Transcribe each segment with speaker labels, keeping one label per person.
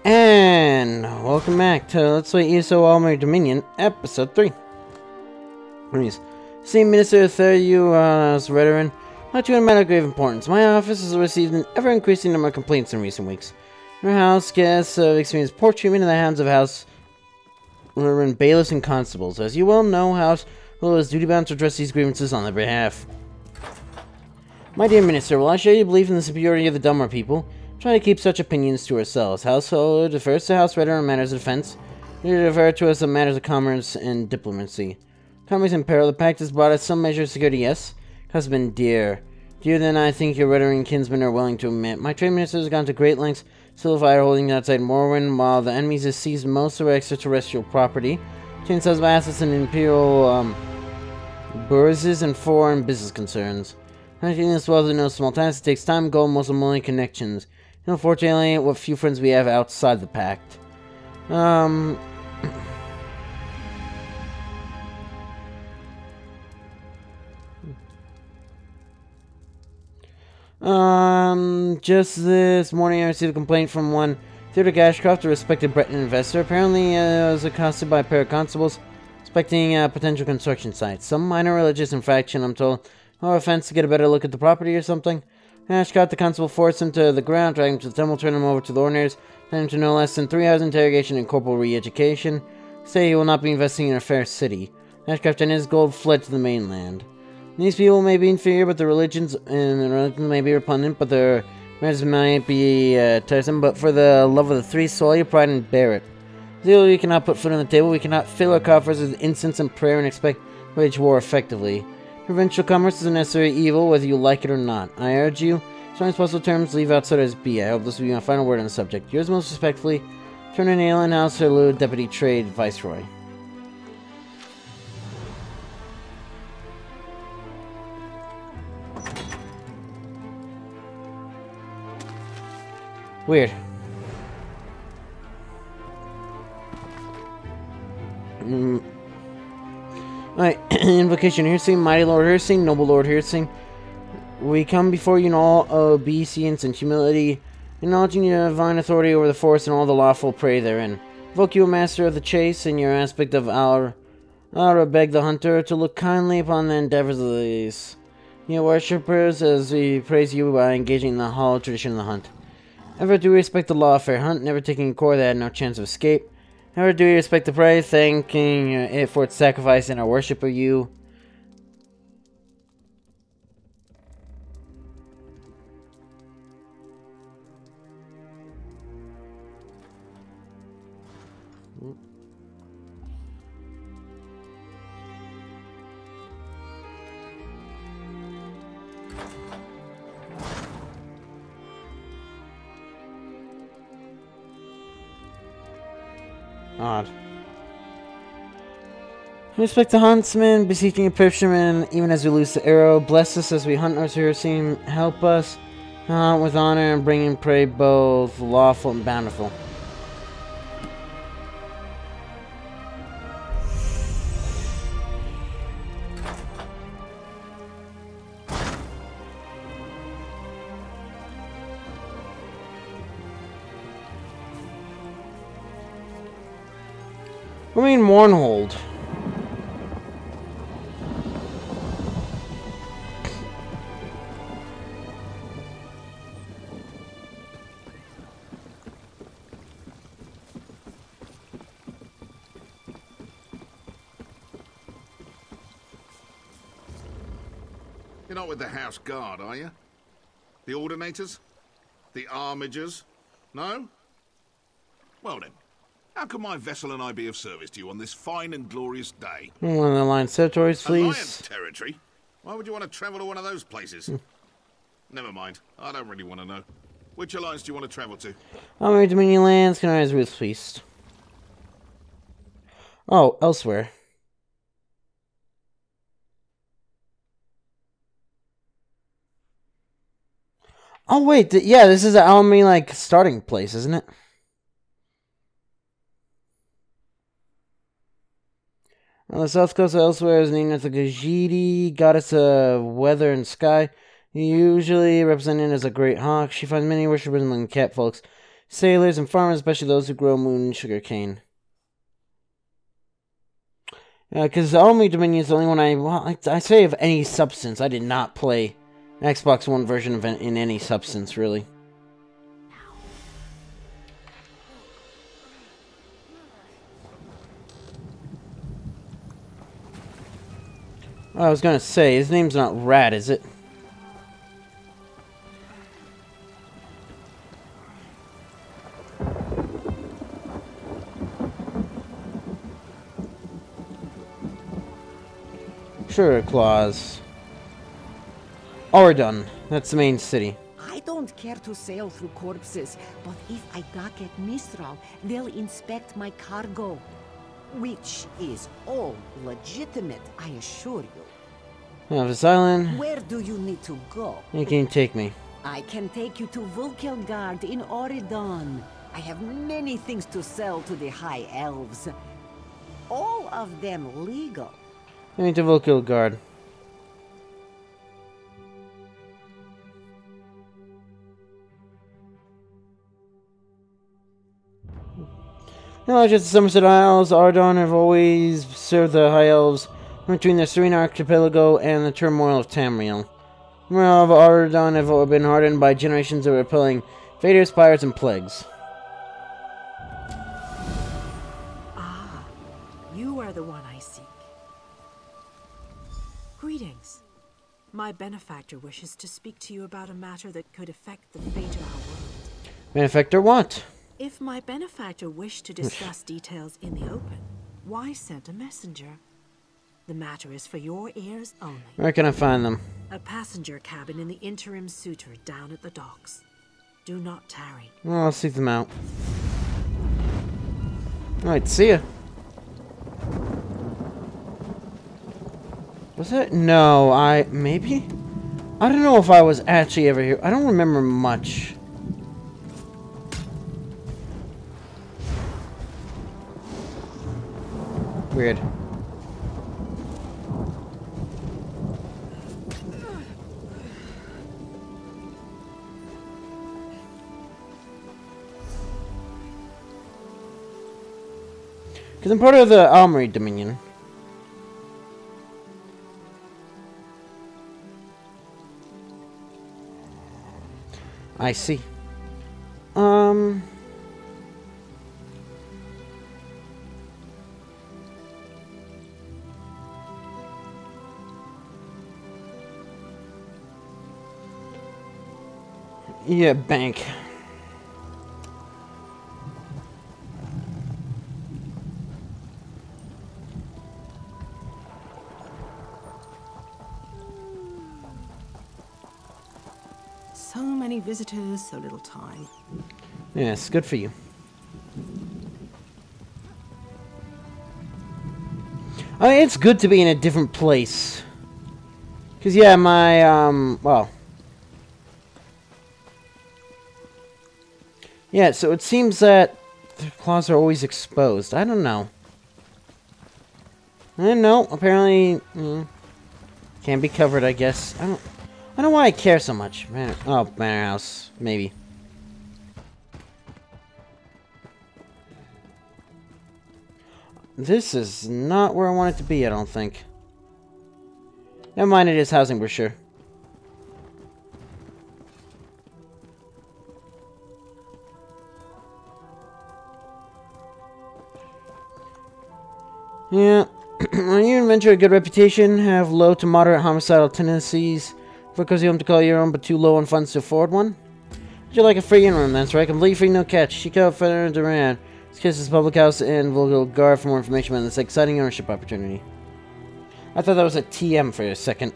Speaker 1: And welcome back to Let's Play ESO Aldmeri Dominion, Episode 3. Please. See, Minister Zyphreium, veteran, not to a matter of grave importance. My office has received an ever-increasing number of complaints in recent weeks. Your house guests have experienced poor treatment in the hands of house bailiffs and constables. As you well know, House is duty-bound to address these grievances on their behalf. My dear Minister, while I share your belief in the superiority of the dumber people, try to keep such opinions to ourselves. Household defers to House Redder on matters of defense. You defer to us on matters of commerce and diplomacy. Commerce in peril. The pact has brought us some measure of security, yes. Cost has been dear. Dearer than I think your Redder and kinsmen are willing to admit. My trade minister has gone to great lengths to solidify our holdings outside Morrowind, while the enemies have seized most of our extraterrestrial property, obtained sales of assets and imperial bourses and foreign business concerns. Hunting this wealth is no small task. It takes time, gold, and most importantly, connections. Unfortunately, what few friends we have outside the pact. Just this morning I received a complaint from one Theodore Ashcroft, a respected Breton investor. Apparently, was accosted by a pair of constables inspecting a potential construction site. Some minor religious infraction, I'm told. No offense, to get a better look at the property or something. Ashcroft, the constable, forced him to the ground, dragged him to the temple, turned him over to the ordinators, sent him to no less than 3 hours interrogation and corporal re-education. Say he will not be investing in a fair city. Ashcroft and his gold fled to the mainland. These people may be inferior, but their religions may be repugnant, but their marriages might be tiresome. But for the love of the three, swallow your pride and bear it. Still, we cannot put food on the table. We cannot fill our coffers with incense and prayer and expect to wage war effectively. Provincial commerce is a necessary evil, whether you like it or not. I urge you, in strongest possible terms, leave outsiders be. I hope this will be my final word on the subject. Yours most respectfully, Turner Nayland House, Sir Deputy Trade Viceroy. Weird. Alright, invocation Hearsing, Mighty Lord Hearsing, Noble Lord Hearsing. We come before you in all obeisance and humility, acknowledging your divine authority over the forest and all the lawful prey therein. Invoke you, Master of the Chase, in your aspect of beg the Hunter, to look kindly upon the endeavors of these your worshippers, as we praise you by engaging in the hollow tradition of the hunt. Ever do we respect the law of fair hunt, never taking a core that had no chance of escape. Ever do we respect the prey, thanking it for its sacrifice and our worship of you. Odd. We respect the huntsman, beseeching a fisherman, even as we loose the arrow. Bless us as we hunt our hearsing. Help us with honor and bring in prey both lawful and bountiful. I mean, Mournhold.
Speaker 2: You're not with the House Guard, are you? The Ordinators? The Armigers? No? Well then. How can my vessel and I be of service to you on this fine and glorious day?
Speaker 1: One of the Alliance territories, please.
Speaker 2: Alliance territory? Why would you want to travel to one of those places? Never mind. I don't really want to know. Which alliance do you want to travel to?
Speaker 1: Aldmeri Dominion lands, canonized Ruth's Feast. Oh, elsewhere. Oh wait, yeah, this is an Aldmeri, like, starting place, isn't it? On the south coast, elsewhere is named after Gajidi, goddess of weather and sky. Usually represented as a great hawk, she finds many worshippers among cat folks. sailors, and farmers, especially those who grow moon sugar cane. Because Aldmeri Dominion is the only one I say of any substance. I did not play an Xbox One version of it in any substance, really. I was gonna say, his name's not Rat, is it? Sure, Claus. Ordon, that's the main city.
Speaker 3: I don't care to sail through corpses, but if I dock at Mistral, they'll inspect my cargo. Which is all legitimate, I assure you.
Speaker 1: This island.
Speaker 3: Where do you need to go?
Speaker 1: You can take me.
Speaker 3: I can take you to Vulkelgard in Oridon. I have many things to sell to the High Elves. All of them legal.
Speaker 1: I need to Vulkelgard. Just the Somerset Isles, Ardon have always served the High Elves between the serene archipelago and the turmoil of Tamriel. The morale of Ardon have been hardened by generations of repelling faders, pirates, and plagues.
Speaker 4: Ah, you are the one I seek. Greetings. My benefactor wishes to speak to you about a matter that could affect the fate of our world.
Speaker 1: Benefactor what?
Speaker 4: If my benefactor wished to discuss details in the open, why send a messenger? The matter is for your ears only.
Speaker 1: Where can I find them?
Speaker 4: A passenger cabin in the interim suitor down at the docks. Do not tarry.
Speaker 1: Well, I'll seek them out. Alright, see ya. Was it? No, maybe? I don't know if I was actually ever here. I don't remember much. Weird. Because I'm part of the Aldmeri Dominion. I see. Yeah, bank.
Speaker 4: So many visitors, so little time.
Speaker 1: Yes, good for you. I mean, it's good to be in a different place. Because, yeah, my, well... Yeah, so it seems that the claws are always exposed. I don't know. No, apparently... can't be covered, I guess. I don't know why I care so much. Manor House, maybe. This is not where I want it to be, I don't think. Never mind, it is housing brochure. Yeah. Are you and Venture a good reputation? Have low to moderate homicidal tendencies? Because you home to call your own, but too low on funds to afford one? Would you like a free in-room? That's right. Completely free, no catch. Check out Feather Duran. Kisses Public House and Vulkelgard for more information on this exciting ownership opportunity. I thought that was a TM for a second.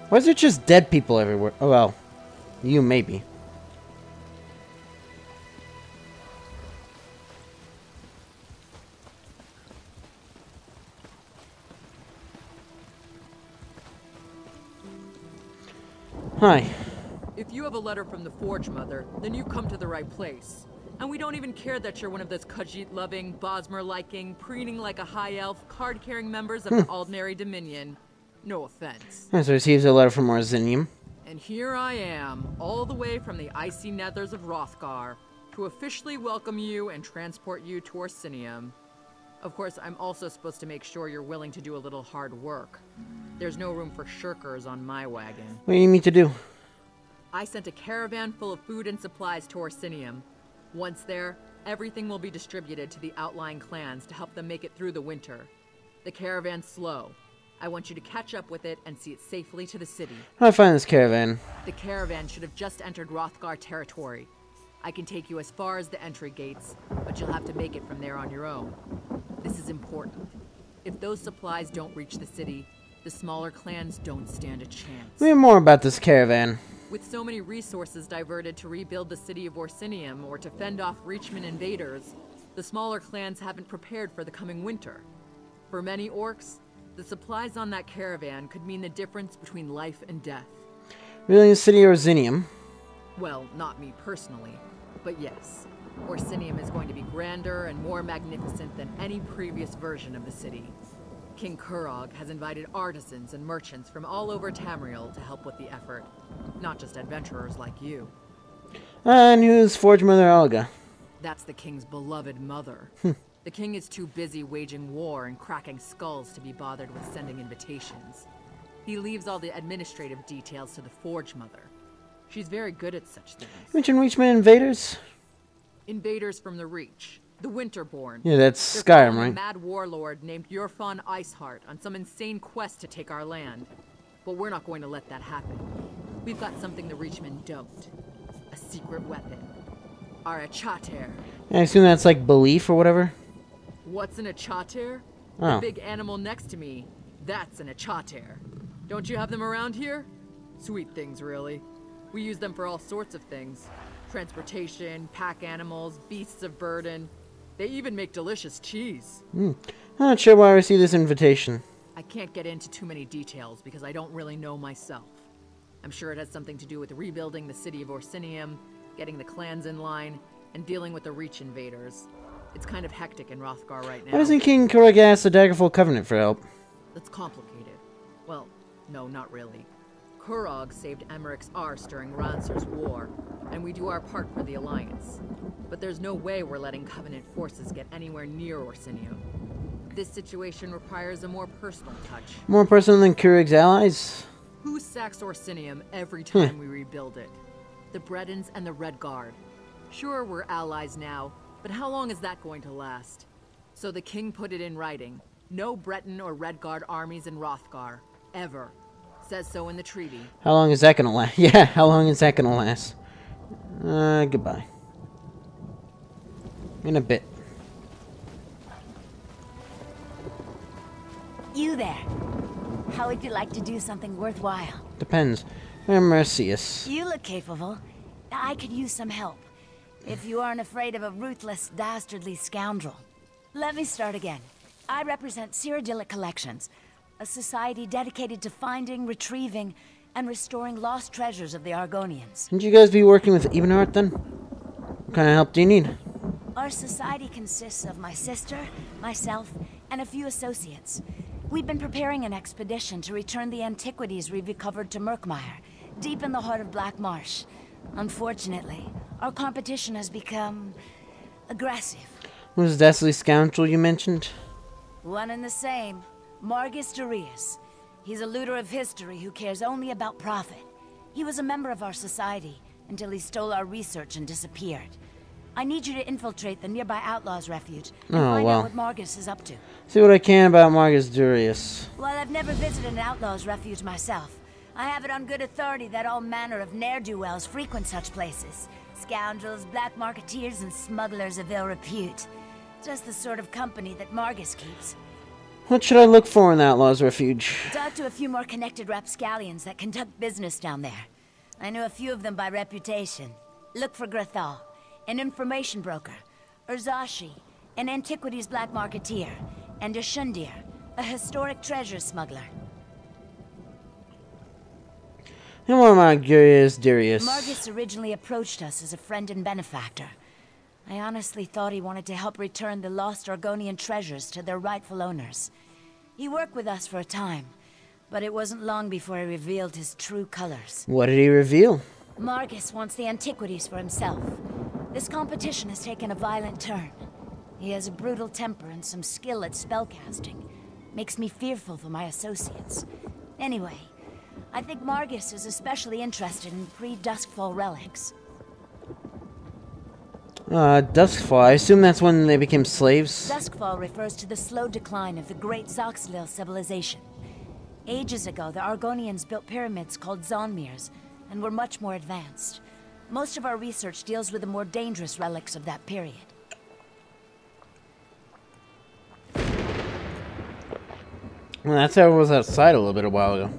Speaker 1: Why is there just dead people everywhere? Oh, well. You, maybe. Hi.
Speaker 5: If you have a letter from the Forge Mother, then you come to the right place. And we don't even care that you're one of those Khajiit-loving, Bosmer-liking, preening like a high elf, card-carrying members of the Aldmeri Dominion. No offense.
Speaker 1: I receives a letter from Zyphreium.
Speaker 5: And here I am, all the way from the icy nethers of Hrothgar, to officially welcome you and transport you to Orsinium. Of course, I'm also supposed to make sure you're willing to do a little hard work. There's no room for shirkers on my wagon.
Speaker 1: What do you need me to do?
Speaker 5: I sent a caravan full of food and supplies to Orsinium. Once there, everything will be distributed to the outlying clans to help them make it through the winter. The caravan's slow. I want you to catch up with it and see it safely to the city.
Speaker 1: How do I find this caravan?
Speaker 5: The caravan should have just entered Hrothgar territory. I can take you as far as the entry gates, but you'll have to make it from there on your own. This is important. If those supplies don't reach the city, the smaller clans don't stand a chance.
Speaker 1: Tell me more about this caravan.
Speaker 5: With so many resources diverted to rebuild the city of Orsinium or to fend off Reachman invaders, the smaller clans haven't prepared for the coming winter. For many orcs, the supplies on that caravan could mean the difference between life and death.
Speaker 1: Really, the city of Orsinium?
Speaker 5: Well, not me personally, but yes. Orsinium is going to be grander and more magnificent than any previous version of the city. King Kurog has invited artisans and merchants from all over Tamriel to help with the effort. Not just adventurers like you.
Speaker 1: And who's Forge Mother Olga?
Speaker 5: That's the king's beloved mother. The king is too busy waging war and cracking skulls to be bothered with sending invitations. He leaves all the administrative details to the Forge Mother. She's very good at such things.
Speaker 1: You mentioned Reachman invaders?
Speaker 5: Invaders from the Reach. The Winterborn.
Speaker 1: Yeah, that's
Speaker 5: They're
Speaker 1: Skyrim,
Speaker 5: following
Speaker 1: right?
Speaker 5: a mad warlord named Yurfon Iceheart on some insane quest to take our land. But we're not going to let that happen. We've got something the Reachmen don't. A secret weapon. Our Achater.
Speaker 1: I assume that's like belief or whatever?
Speaker 5: What's an Achater?
Speaker 1: Oh.
Speaker 5: The big animal next to me. That's an Achater. Don't you have them around here? Sweet things, really. We use them for all sorts of things. Transportation, pack animals, beasts of burden. They even make delicious cheese.
Speaker 1: I'm not sure why I received this invitation.
Speaker 5: I can't get into too many details because I don't really know myself. I'm sure it has something to do with rebuilding the city of Orsinium, getting the clans in line, and dealing with the Reach invaders. It's kind of hectic in Hrothgar right now.
Speaker 1: Why doesn't King Kurog ask the Daggerfall Covenant for help?
Speaker 5: That's complicated. Well, no, not really. Kurog saved Emmerich's arse during Rancer's war, and we do our part for the Alliance. But there's no way we're letting Covenant forces get anywhere near Orsinium. This situation requires a more personal touch.
Speaker 1: More personal than Kurog's allies?
Speaker 5: Who sacks Orsinium every time we rebuild it? The Bredons and the Red Guard. Sure, we're allies now, but how long is that going to last? So the king put it in writing. No Breton or Red Guard armies in Hrothgar. Ever. Says so in the treaty.
Speaker 1: How long is that gonna last? Yeah, how long is that gonna last? Goodbye. In a bit.
Speaker 6: You there. How would you like to do something worthwhile?
Speaker 1: Depends. I'm Mercius.
Speaker 6: You look capable. I could use some help. If you aren't afraid of a ruthless, dastardly scoundrel. Let me start again. I represent Cyrodiilic Collections, a society dedicated to finding, retrieving, and restoring lost treasures of the Argonians.
Speaker 1: Shouldn't you guys be working with Ebenhart then? What kind of help do you need?
Speaker 6: Our society consists of my sister, myself, and a few associates. We've been preparing an expedition to return the antiquities we've recovered to Murkmire, deep in the heart of Black Marsh. Unfortunately, our competition has become aggressive.
Speaker 1: Who's the dastardly scoundrel you mentioned?
Speaker 6: One and the same. Margus Durius. He's a looter of history who cares only about profit. He was a member of our society until he stole our research and disappeared. I need you to infiltrate the nearby Outlaws' refuge and find out what Margus is up to.
Speaker 1: See what I can about Margus Durius.
Speaker 6: While I've never visited an Outlaws' refuge myself, I have it on good authority that all manner of ne'er-do-wells frequent such places. Scoundrels, black marketeers, and smugglers of ill repute. Just the sort of company that Margus keeps.
Speaker 1: What should I look for in the Outlaws' refuge?
Speaker 6: Talk to a few more connected rapscallions that conduct business down there. I know a few of them by reputation. Look for Grathal, an information broker, Urzashi, an antiquities black marketeer, and Ashundir, a historic treasure smuggler.
Speaker 1: And more about Curious Darius.
Speaker 6: Margus originally approached us as a friend and benefactor. I honestly thought he wanted to help return the lost Argonian treasures to their rightful owners. He worked with us for a time, but it wasn't long before he revealed his true colors.
Speaker 1: What did he reveal?
Speaker 6: Margus wants the antiquities for himself. This competition has taken a violent turn. He has a brutal temper and some skill at spellcasting. Makes me fearful for my associates. Anyway, I think Margus is especially interested in pre-Duskfall relics.
Speaker 1: Duskfall. I assume that's when they became slaves?
Speaker 6: Duskfall refers to the slow decline of the great Zoxlil civilization. Ages ago, the Argonians built pyramids called Zonmirs, and were much more advanced. Most of our research deals with the more dangerous relics of that period.
Speaker 1: Well, that's how it was outside a little bit a while ago.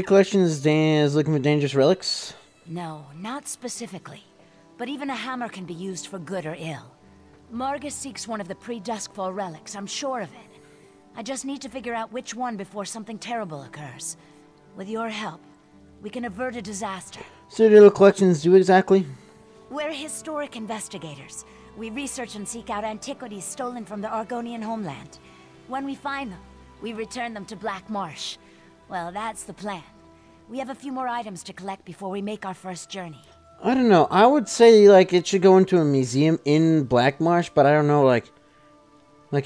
Speaker 1: Collection is looking for dangerous relics?
Speaker 6: No, not specifically. But even a hammer can be used for good or ill. Margus seeks one of the pre-Duskfall relics, I'm sure of it. I just need to figure out which one before something terrible occurs. With your help, we can avert a disaster.
Speaker 1: So what do little collections do exactly?
Speaker 6: We're historic investigators. We research and seek out antiquities stolen from the Argonian homeland. When we find them, we return them to Black Marsh. Well, that's the plan. We have a few more items to collect before we make our first journey.
Speaker 1: I don't know. I would say, like, it should go into a museum in Black Marsh, but I don't know, like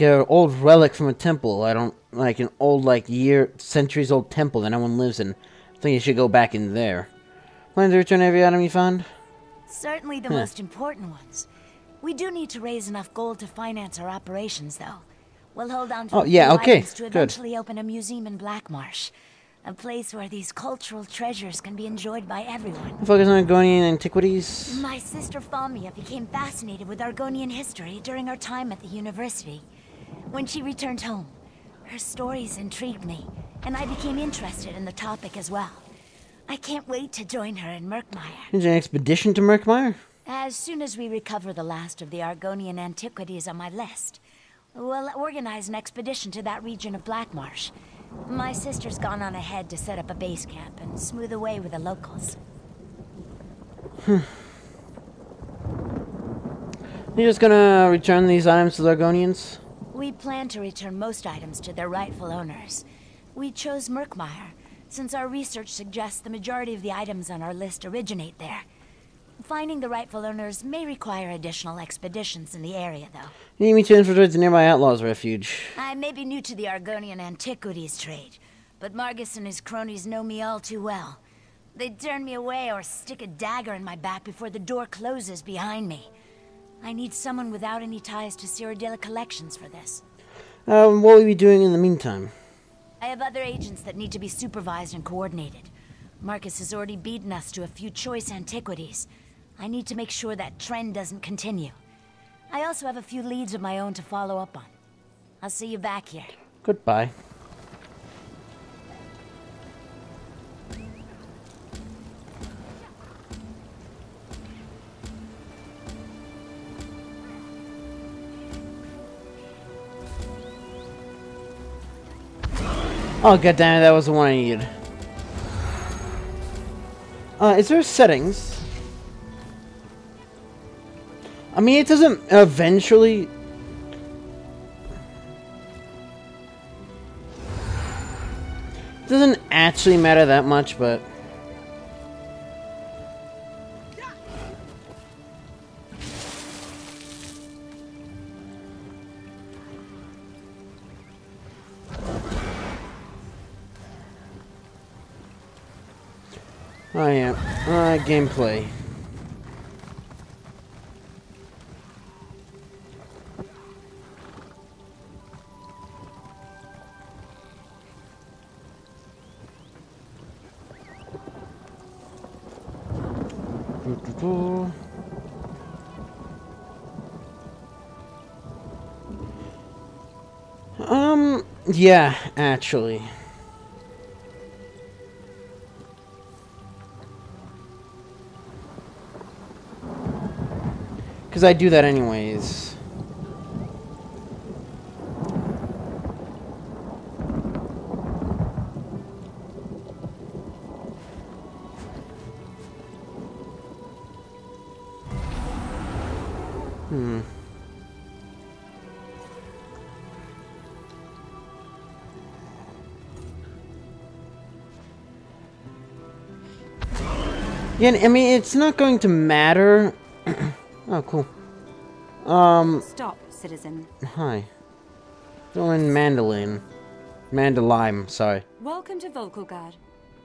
Speaker 1: an old relic from a temple. I don't, like, an old, like, centuries old temple that no one lives in. I think it should go back in there. Plan to return every item you found?
Speaker 6: Certainly the most important ones. We do need to raise enough gold to finance our operations, though. We'll hold on to items to eventually open a museum in Black Marsh. A place where these cultural treasures can be enjoyed by everyone.
Speaker 1: Focus on Argonian antiquities.
Speaker 6: My sister Famia became fascinated with Argonian history during our time at the university. When she returned home, her stories intrigued me, and I became interested in the topic as well. I can't wait to join her in Murkmire.
Speaker 1: Is there an expedition to Murkmire?
Speaker 6: As soon as we recover the last of the Argonian antiquities on my list, we'll organize an expedition to that region of Black Marsh. My sister's gone on ahead to set up a base camp and smooth the way with the locals.
Speaker 1: You're just gonna return these items to the Argonians?
Speaker 6: We plan to return most items to their rightful owners. We chose Murkmire, since our research suggests the majority of the items on our list originate there. Finding the rightful owners may require additional expeditions in the area, though.
Speaker 1: You need me to infiltrate the nearby Outlaws' refuge.
Speaker 6: I may be new to the Argonian antiquities trade, but Margus and his cronies know me all too well. They'd turn me away or stick a dagger in my back before the door closes behind me. I need someone without any ties to Cyrodiila collections for this.
Speaker 1: What will you be doing in the meantime?
Speaker 6: I have other agents that need to be supervised and coordinated. Marcus has already beaten us to a few choice antiquities. I need to make sure that trend doesn't continue. I also have a few leads of my own to follow up on. I'll see you back here.
Speaker 1: Goodbye. Oh, goddammit, that was the one I needed. Is there settings? I mean, it doesn't eventually... It doesn't actually matter that much, but... Oh yeah, gameplay. Yeah, actually. Because I do that anyways. Yeah, I mean, it's not going to matter. Oh, cool.
Speaker 7: Stop, citizen.
Speaker 1: Hi. Dylan Mandolin. Mandalime, sorry.
Speaker 7: Welcome to Volkogard.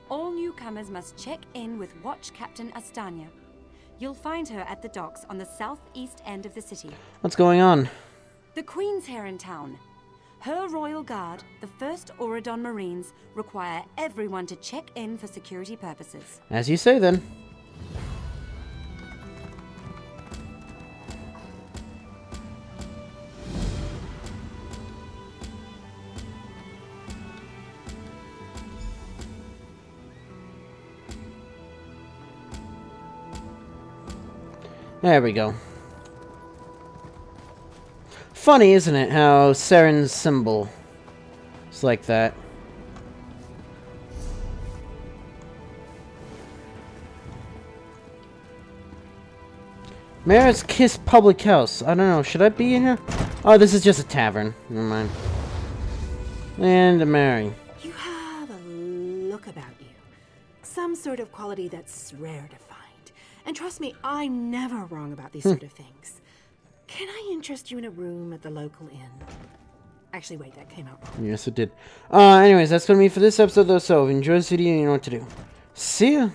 Speaker 7: All newcomers must check in with Watch Captain Astanya. You'll find her at the docks on the southeast end of the city.
Speaker 1: What's going on?
Speaker 7: The Queen's here in town. Her royal guard, the 1st Auradon Marines, require everyone to check in for security purposes.
Speaker 1: As you say, then. There we go. Funny, isn't it, how Saren's symbol is like that. Mayor's Kiss Public House. I don't know, should I be in here? Oh, this is just a tavern. Never mind. And a Mary.
Speaker 4: You have a look about you. Some sort of quality that's rare to find. And trust me, I'm never wrong about these sort of things. Can I interest you in a room at the local inn? Actually, wait, that came out wrong.
Speaker 1: Yes, it did. Anyways, that's gonna be for this episode, though, so if you enjoyed this video, you know what to do. See ya!